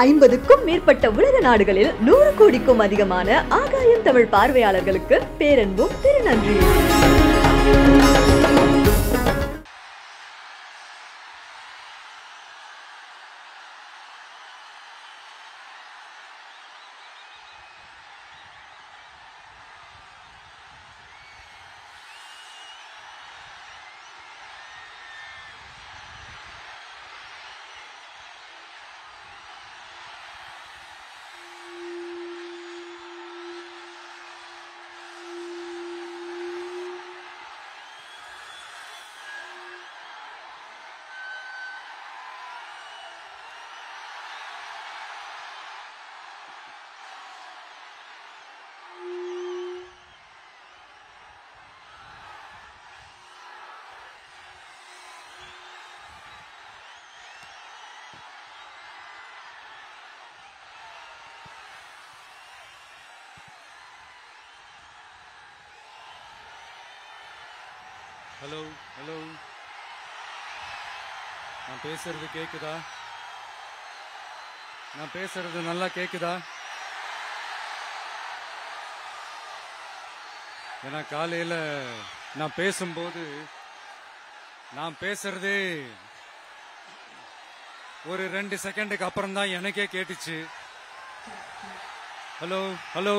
50க்கும் மேற்பட்ட உலக நாடுகளில் 100 கோடிக்கும் அதிகமான ஆகாயம் தமிழ் பார்வையாளர்களுக்கு பேரன்பும் திருநன்றியும். ஹலோ ஹலோ, நான் பேசுறது கேக்குதா? நான் பேசுறது நல்லா கேக்குதா? ஏன்னா காலையில நான் பேசும்போது நான் பேசுறதே ஒரு 2 செகண்டுக்கு அப்புறம் தான் எனக்கே கேட்டுச்சு. Hello hello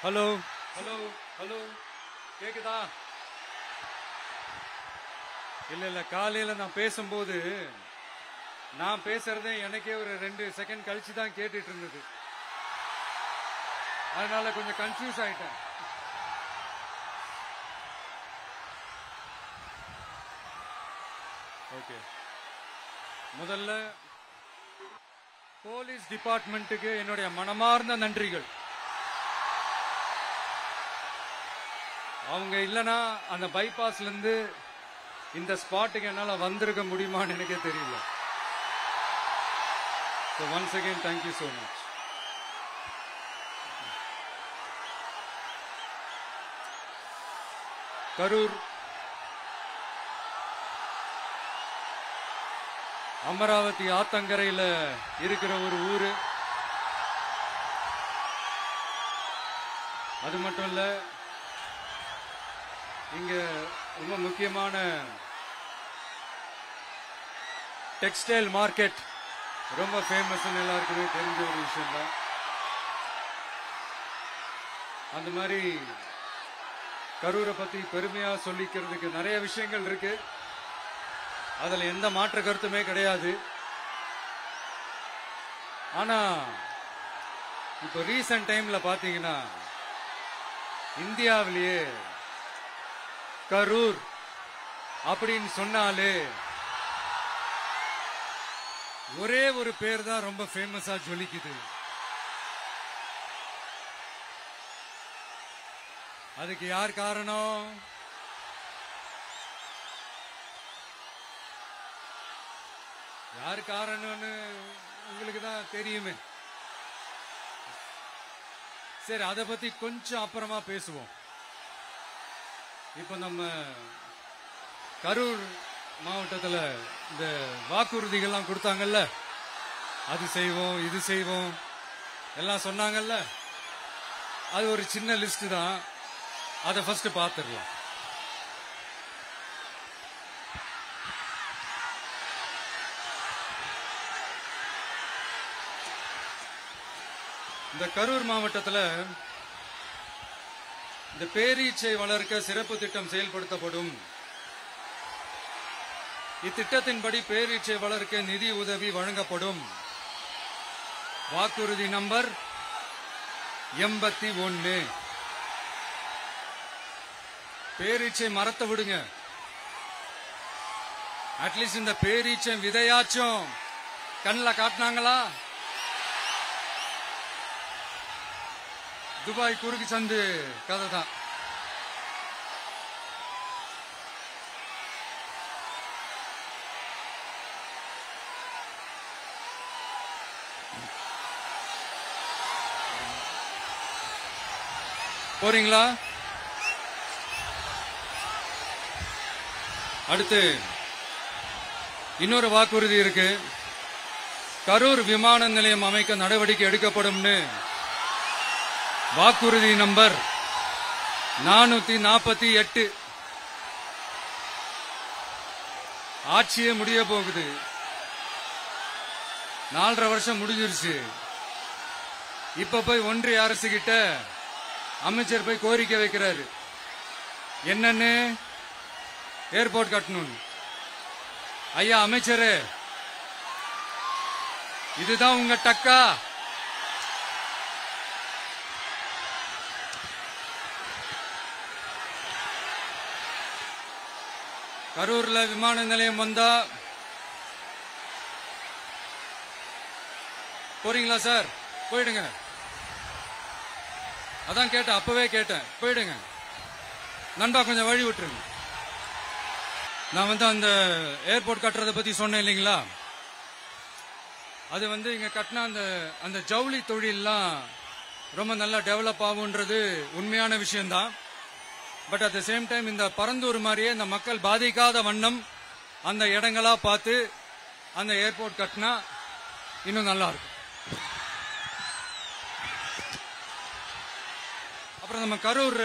hello hello hello, கேக்குதா? இல்ல காலையில நான் பேசும்போது நான் பேசுறதே எனக்கே ஒரு 2 செகண்ட் கழிச்சு தான் கேட்டுட்டு இருந்தது. அதனால கொஞ்சம் கன்ஃபியூஸ் ஆயிட்டேன். ஓகே, முதல்ல போலீஸ் டிபார்ட்மெண்ட்டுக்கு என்னுடைய மனமார்ந்த நன்றிகள். அவங்க இல்லனா அந்த பைபாஸ்ல இருந்து இந்த ஸ்பாட்டுக்கு என்னால வந்திருக்க முடியுமான்னு எனக்கே தெரியல. So once again, thank you so much. Karur Amaravathi ஆத்தங்கரையில இருக்கிற ஒரு ஊரு. அது மட்டும் இல்ல, இங்க ரொம்ப முக்கியமான டெக்ஸ்டைல் மார்க்கெட் ரொம்ப ஃபேமஸ், எல்லாருக்குமே தெரிஞ்ச ஒரு விஷயம் தான். அந்த மாதிரி கரூரை பத்தி பெருமையா சொல்லிக்கிறதுக்கு நிறைய விஷயங்கள் இருக்கு. அதுல எந்த மாற்று கருத்துமே கிடையாது. ஆனா இப்போ ரீசன்ட் டைம்ல பாத்தீங்கன்னா இந்தியாவிலேயே கரூர் அப்படின்னு சொன்னாலே ஒரே ஒரு பேர் தான் ரொம்ப ஃபேமஸா ஜொலிக்குது. அதுக்கு யார் காரணம்? யார் காரணம்னு உங்களுக்கு தான் தெரியுமே. சரி, அதை பத்தி கொஞ்சம் அப்புறமா பேசுவோம். இப்ப நம்ம கரூர் மாவட்டத்தில் இந்த வாக்குறுதிகள்லாம் கொடுத்தாங்கல்ல, அது செய்வோம் இது செய்வோம் எல்லாம் சொன்னாங்கல்ல, அது ஒரு சின்ன லிஸ்ட் தான். அதை ஃபர்ஸ்ட் பார்த்துடலாம். இந்த கரூர் மாவட்டத்தில் இந்த பேரீச்சை வளர்க்க சிறப்பு திட்டம் செயல்படுத்தப்படும். இத்திட்டத்தின்படி பேரீச்சை வளர்க்க நிதி உதவி வழங்கப்படும். வாக்குறுதி நம்பர் 81. பேரீச்சை மரத்தை விடுங்க, அட்லீஸ்ட் இந்த பேரீச்சை விதையாச்சும் கண்ணில் காட்டினாங்களா? துபாய் குறுக்கு சந்து கதை தான். போறீங்களா? அடுத்து இன்னொரு வாக்குறுதி இருக்கு. கரூர் விமான நிலையம் அமைக்க நடவடிக்கை எடுக்கப்படும்னு வாக்குறுதி நம்பர் 448. ஆட்சியே முடிய போகுது. 4.5 வருஷம் முடிஞ்சிருச்சு. இப்ப போய் ஒன்றிய அரசு கிட்ட அமைச்சர் போய் கோரிக்கை வைக்கிறாரு. என்னன்னு? ஏர்போர்ட் கட்டணும். ஐயா அமைச்சரே, இதுதான் உங்க டக்கா? கரூர்ல விமான நிலையம் வந்தா போறீங்களா சார்? போயிடுங்க. அதான் கேட்டேன், அப்பவே கேட்டேன், போயிடுங்க. நண்பா கொஞ்சம் வழி விட்டுருங்க. நான் அந்த ஏர்போர்ட் கட்டுறதை பத்தி சொன்னேன் இல்லைங்களா? அது இங்க கட்டினா அந்த ஜவுளி தொழில்லாம் ரொம்ப நல்லா டெவலப் ஆகுன்றது உண்மையான விஷயம்தான். But at the same time இந்த பரந்தூர் மாதிரியே இந்த மக்கள் பாதிக்காத வண்ணம் அந்த இடங்களா பார்த்து அந்த ஏர்போர்ட் கட்டினா இன்னும் நல்லா இருக்கும். அப்புறம் நம்ம கரூர்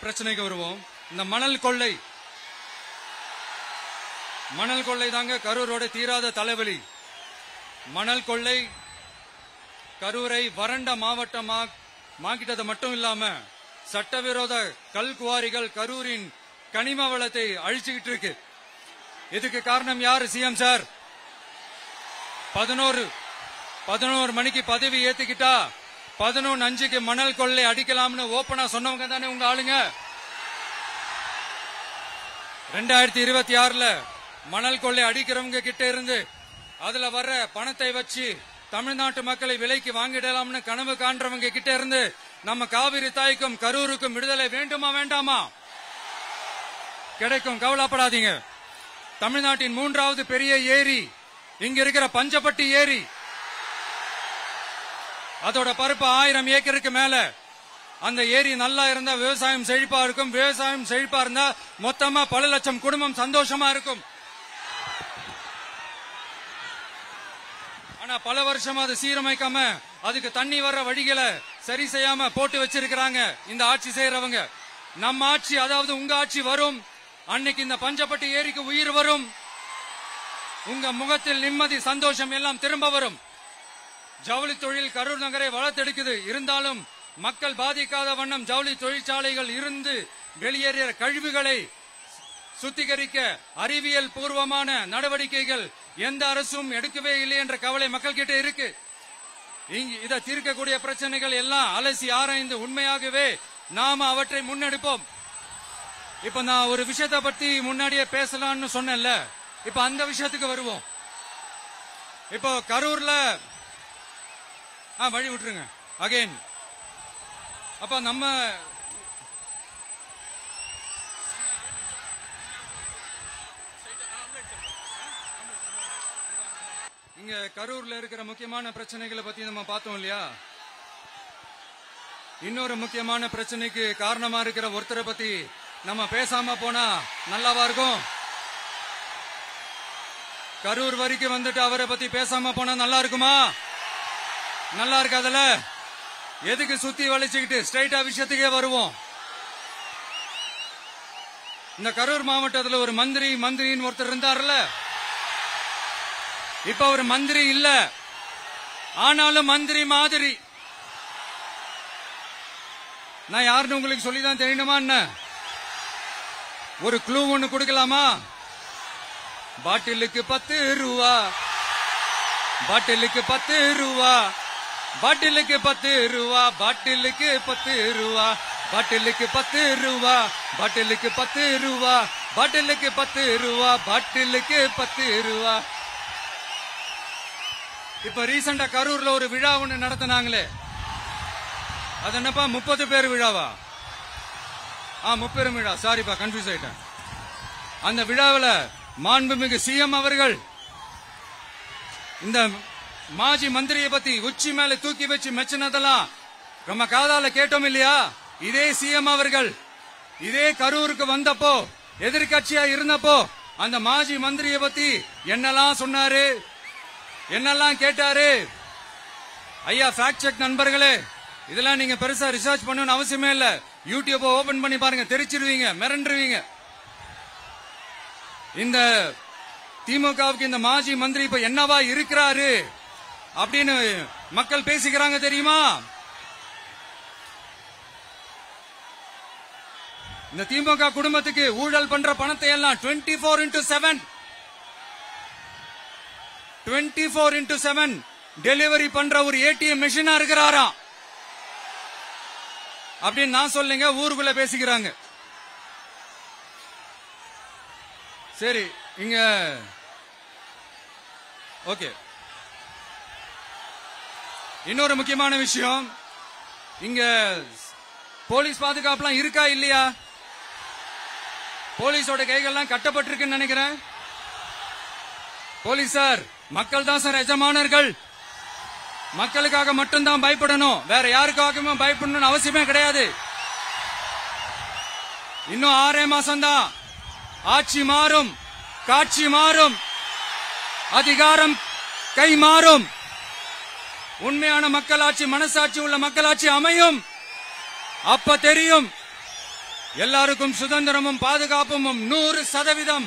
பிரச்சனைக்கு வருவோம். இந்த மணல் கொள்ளை தாங்க கரூரோட தீராத தலைவலி. மணல் கொள்ளை கரூரை வறண்ட மாவட்டமாக்கிட்டது மட்டும் இல்லாம சட்டவிரோத கல் குவாரிகள் கரூரின் கனிம வளத்தை அழிச்சுக்கிட்டு இருக்கு. இதுக்கு காரணம் யாரு சிஎம் சார்? 11 மணிக்கு பதவி ஏத்துக்கிட்டா 11:05 மணல் கொள்ளை அடிக்கலாம்னு ஓபனா சொன்னவங்க தானே உங்க ஆளுங்க. 2026 மணல் கொள்ளை அடிக்கிறவங்க கிட்ட இருந்து அதுல வர்ற பணத்தை வச்சு தமிழ்நாட்டு மக்களை விலைக்கு வாங்கிடலாம்னு கனவு காண்றவங்க கிட்ட இருந்து நம்ம காவிரி தாய்க்கும் கரூருக்கும் விடுதலை வேண்டுமா வேண்டாமா? கிடைக்கும், கவலைப்படாதீங்க. தமிழ்நாட்டின் 3வது பெரிய ஏரி இங்க இருக்கிற பஞ்சப்பட்டி ஏரி. அதோட பரப்பு 1000 ஏக்கருக்கு மேல. அந்த ஏரி நல்லா இருந்தா விவசாயம் செழிப்பா இருக்கும். விவசாயம் செழிப்பா இருந்தா மொத்தமா பல லட்சம் குடும்பம் சந்தோஷமா இருக்கும். ஆனா பல வருஷமா அதை சீரமைக்காம அதுக்கு தண்ணி வர்ற வழிகளை சரி செய்யாம போட்டு வச்சிருக்கிறாங்க இந்த ஆட்சி செய்யறவங்க. நம்ம ஆட்சி, அதாவது உங்க ஆட்சி வரும் அன்னைக்கு இந்த பஞ்சப்பட்டி ஏரிக்கு உயிர் வரும். உங்க முகத்தில் நிம்மதி சந்தோஷம் எல்லாம் திரும்ப வரும். ஜவுளி தொழில் கரூர் நகரை வளர்த்தெடுக்குது. இருந்தாலும் மக்கள் பாதிக்காத வண்ணம் ஜவுளி தொழிற்சாலைகள் இருந்து வெளியேறிய கழிவுகளை சுத்திகரிக்க அறிவியல் பூர்வமான நடவடிக்கைகள் எந்த அரசும் எடுக்கவே இல்லை என்ற கவலை மக்கள் கிட்ட இருக்கு. இதை தீர்க்கக்கூடிய பிரச்சனைகள் எல்லாம் அலசி ஆராய்ந்து உண்மையாகவே நாம அவற்றை முன்னெடுப்போம். இப்ப நான் ஒரு விஷயத்தை பத்தி முன்னாடியே பேசலாம்னு சொன்னேன்ல, இப்ப அந்த விஷயத்துக்கு வருவோம். இப்போ கரூர்ல வழி விட்டுருங்க அகைன். அப்ப நம்ம இங்க கரூர்ல இருக்கிற முக்கியமான பிரச்சனைகளை பத்தி நம்ம பார்த்தோம் இல்லையா? இன்னொரு முக்கியமான பிரச்சனைக்கு காரணமா இருக்கிற ஒருத்தரை பத்தி நம்ம பேசாம போனா நல்லாவா இருக்கும்? கரூர் வரைக்கும் வந்துட்டு அவரை பத்தி பேசாம போனா நல்லா இருக்குமா? நல்லா இருக்காதுல. எதுக்கு சுத்தி வளைச்சுக்கிட்டு ஸ்ட்ரைட்டா விஷயத்துக்கே வருவோம். இந்த கரூர் மாவட்டத்தில் ஒரு மந்திரின்னு ஒருத்தர் இருந்தார்ல. இப்ப ஒரு மந்திரி இல்ல, ஆனாலும் மந்திரி மாதிரி. நான் யாருன்னு உங்களுக்கு சொல்லிதான் தெரியணுமா என்ன? ஒரு க்ளூ ஒண்ணு கொடுக்கலாமா? பாட்டிலுக்கு 10 ரூபா, பாட்டிலுக்கு 10 ரூபா, பாட்டிலுக்கு 10 ரூபா, பாட்டிலுக்கு 10 ரூபா, பாட்டிலுக்கு 10 ரூபா, பாட்டிலுக்கு 10 ரூபா, பாட்டிலுக்கு 10 ரூபா, பாட்டிலுக்கு 10 ரூபா. இப்ப ரீசெண்டா கரூர்ல ஒரு விழா ஒண்ணு நடத்தினாங்களே, அது என்னப்பா 30 பேர் விழாவா? 30 விழா, சாரிப்பா கன்ஃபியூஸ் ஆயிட்டேன். அந்த விழாவில் மாண்புமிகு சிஎம் அவர்கள் இந்த மாஜி மந்திரியை பத்தி உச்சி மேல தூக்கி வச்சு மெச்சினதெல்லாம் நம்ம காதால கேட்டோம் இல்லையா? இதே சிஎம் அவர்கள் இதே கரூருக்கு வந்தப்போ, எதிர்கட்சியா இருந்தப்போ அந்த மாஜி மந்திரியை பத்தி என்னெல்லாம் சொன்னாரு, என்னெல்லாம் கேட்டாரு. ஐயா ஃபேக்ட் செக் நண்பர்களே, இதெல்லாம் நீங்க பெருசா ரிசர்ச் பண்ணணும்னு அவசியமே இல்ல. யூடியூப் ஓபன் பண்ணி பாருங்க, தெரிச்சிருவீங்க, மிரண்டுருவீங்க. இந்த திமுகவுக்கு இந்த மாஜி மந்திரி இப்ப என்னவா இருக்கிறாரு அப்படின்னு மக்கள் பேசிக்கிறாங்க தெரியுமா? இந்த திமுக குடும்பத்துக்கு ஊழல் பண்ற பணத்தை எல்லாம் 24x7 டெலிவரி பண்ற ஒரு ஏடிஎம் மெஷினா இருக்கிறாராம் அப்படின்னு நான் சொல்லுங்க, ஊருக்குள்ள பேசிக்கிறாங்க. சரி, இங்க ஓகே. இன்னொரு முக்கியமான விஷயம், இங்க போலீஸ் பாதுகாப்புலாம் இருக்கா இல்லையா? போலீஸோட கைகள்லாம் கட்டப்பட்டிருக்குன்னு நினைக்கிறேன். போலீசார் மக்கள் தான் சார் எஜமானர்கள். மக்களுக்காக மட்டும்தான் பயப்படணும், வேற யாருக்காகவும் பயப்படணும்னு அவசியமே கிடையாது. இன்னும் 6 மாசம் தான். ஆட்சி மாறும், காட்சி மாறும், அதிகாரம் கை மாறும். உண்மையான மக்களாட்சி, மனசாட்சி உள்ள மக்களாட்சி அமையும். அப்ப தெரியும் எல்லாருக்கும் சுதந்திரமும் பாதுகாப்பும் 100%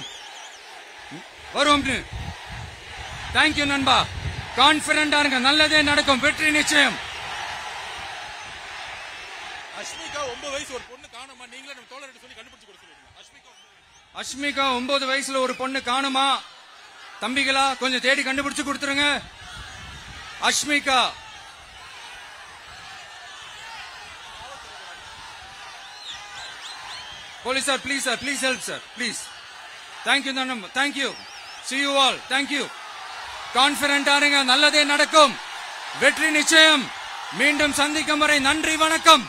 வரும். தேங்க்யூ நண்பா. கான்பிடண்டா இருங்க, நல்லதே நடக்கும், வெற்றி நிச்சயம். அஷ்மிகா 9 வயசு ஒரு பொண்ணு காணுமா, நீங்களே நம்ம தோழர்கிட்ட சொல்லி கண்டுபிடிச்சு கொடுத்துருங்க. அஷ்மிகா 9 வயசுல ஒரு பொண்ணு காணுமா, தம்பிகளா கொஞ்சம் தேடி கண்டுபிடிச்சு கொடுத்துருங்க. Ashmika police sir, please sir, please help sir, please. Thank you நண்பா, thank you. See you all. Thank you. கான்பிடண்டா இருங்க, நல்லதே நடக்கும், வெற்றி நிச்சயம். மீண்டும் சந்திக்கும் வரை நன்றி, வணக்கம்.